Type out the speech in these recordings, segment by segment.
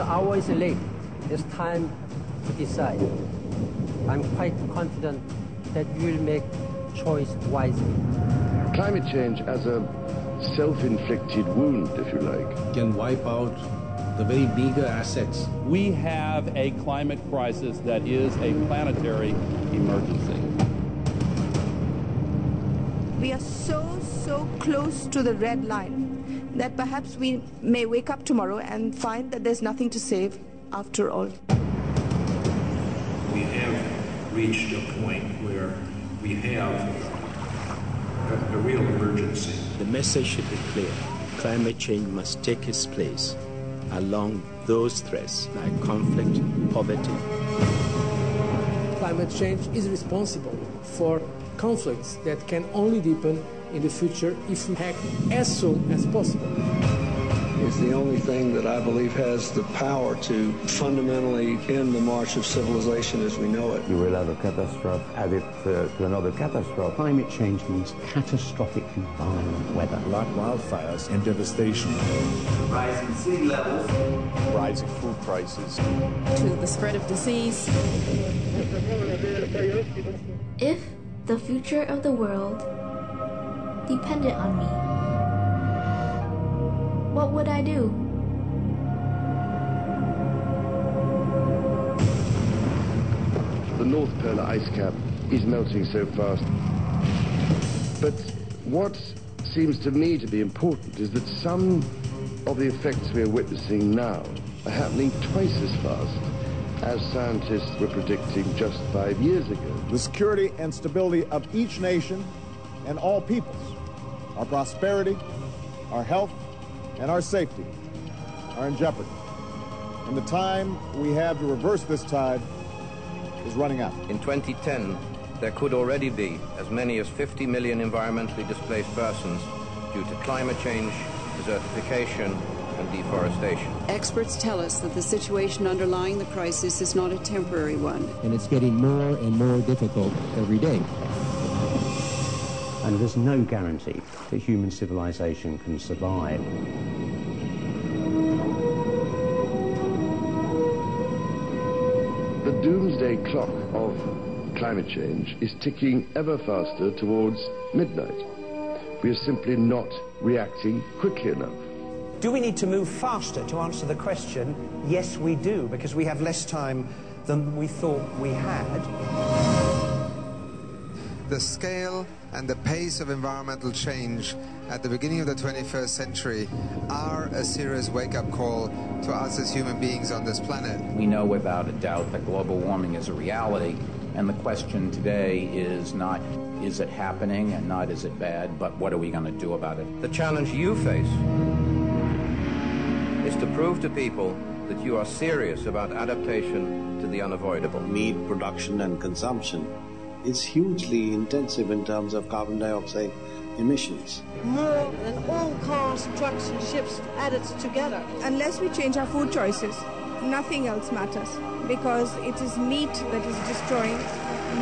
hour is late. It's time to decide. I'm quite confident that you will make choice wisely. Climate change as a self-inflicted wound, if you like, can wipe out the very bigger assets. We have a climate crisis that is a planetary emergency. We are so close to the red line that perhaps we may wake up tomorrow and find that there's nothing to save after all. We have reached a point where we have a real emergency. The message should be clear. Climate change must take its place along those threats like conflict, poverty. Climate change is responsible for conflicts that can only deepen in the future if we act as soon as possible. It's the only thing that I believe has the power to fundamentally end the march of civilization as we know it. You will have a catastrophe added to another catastrophe. Climate change means catastrophically violent weather. Like wildfires and devastation. Rising sea levels. Rising food prices. To the spread of disease. If the future of the world depended on me, what would I do? The North Polar ice cap is melting so fast. But what seems to me to be important is that some of the effects we are witnessing now are happening twice as fast as scientists were predicting just 5 years ago. The security and stability of each nation and all peoples, our prosperity, our health, and our safety are in jeopardy. And the time we have to reverse this tide is running out. In 2010, there could already be as many as 50 million environmentally displaced persons due to climate change, desertification, and deforestation. Experts tell us that the situation underlying the crisis is not a temporary one. And it's getting more and more difficult every day. And there's no guarantee that human civilization can survive. The doomsday clock of climate change is ticking ever faster towards midnight. We are simply not reacting quickly enough. Do we need to move faster to answer the question? Yes, we do, because we have less time than we thought we had. The scale and the pace of environmental change at the beginning of the 21st century are a serious wake-up call to us as human beings on this planet. We know without a doubt that global warming is a reality, and the question today is not, is it happening, and not, is it bad, but what are we going to do about it? The challenge you face is to prove to people that you are serious about adaptation to the unavoidable. Meat production and consumption is hugely intensive in terms of carbon dioxide emissions. More than all cars, trucks and ships added together. Unless we change our food choices, nothing else matters, because it is meat that is destroying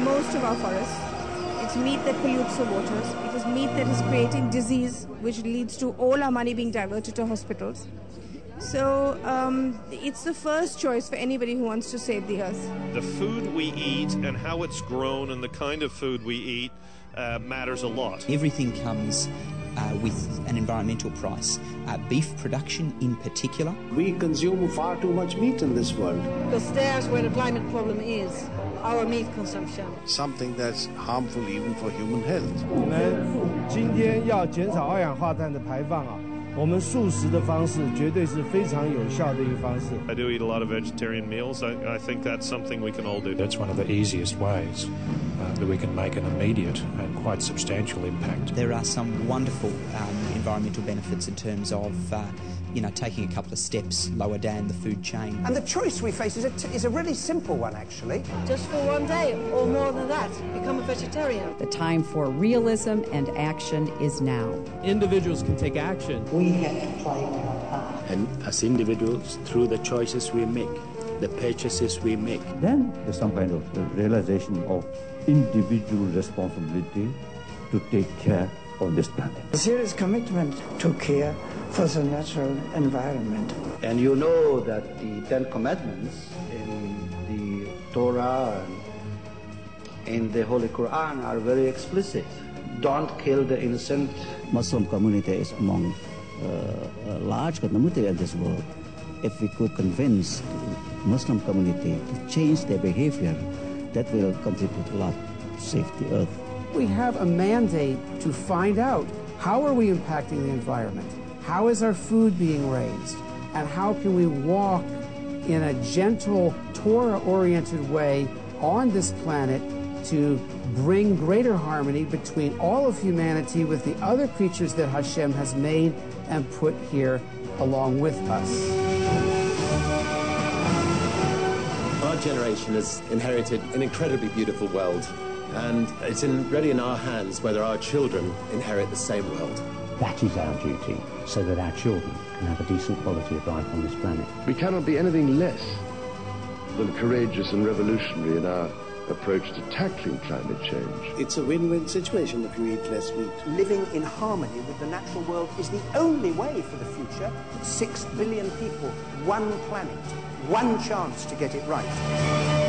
most of our forests. It's meat that pollutes the waters. It is meat that is creating disease, which leads to all our money being diverted to hospitals. So it's the first choice for anybody who wants to save the earth. The food we eat and how it's grown and the kind of food we eat matters a lot. Everything comes with an environmental price. Beef production in particular. We consume far too much meat in this world. Because there's where the climate problem is, our meat consumption. Something that's harmful even for human health. 我们今天要减少二氧化碳的排放啊。我们素食的方式绝对是非常有效的一个方式。I do eat a lot of vegetarian meals. I think that's something we can all do. That's one of the easiest ways that we can make an immediate and quite substantial impact. There are some wonderful environmental benefits in terms of taking a couple of steps lower down the food chain. And the choice we face is a really simple one, actually. Just for one day, or more than that, become a vegetarian. The time for realism and action is now. Individuals can take action. We have to play our part. And as individuals, through the choices we make, the purchases we make. Then there's some kind of realization of individual responsibility to take care of this planet. A serious commitment to care for the natural environment. And you know that the Ten Commandments in the Torah and in the Holy Quran are very explicit. Don't kill the innocent. Muslim community is among a large community in this world. If we could convince the Muslim community to change their behavior, that will contribute a lot to save the earth. We have a mandate to find out how are we impacting the environment, how is our food being raised, and how can we walk in a gentle, Torah-oriented way on this planet to bring greater harmony between all of humanity with the other creatures that Hashem has made and put here along with us. Our generation has inherited an incredibly beautiful world, and it's really in our hands whether our children inherit the same world. That is our duty, so that our children can have a decent quality of life on this planet. We cannot be anything less than courageous and revolutionary in our approach to tackling climate change. It's a win-win situation if you eat less meat. Living in harmony with the natural world is the only way for the future. 6 billion people, one planet, one chance to get it right.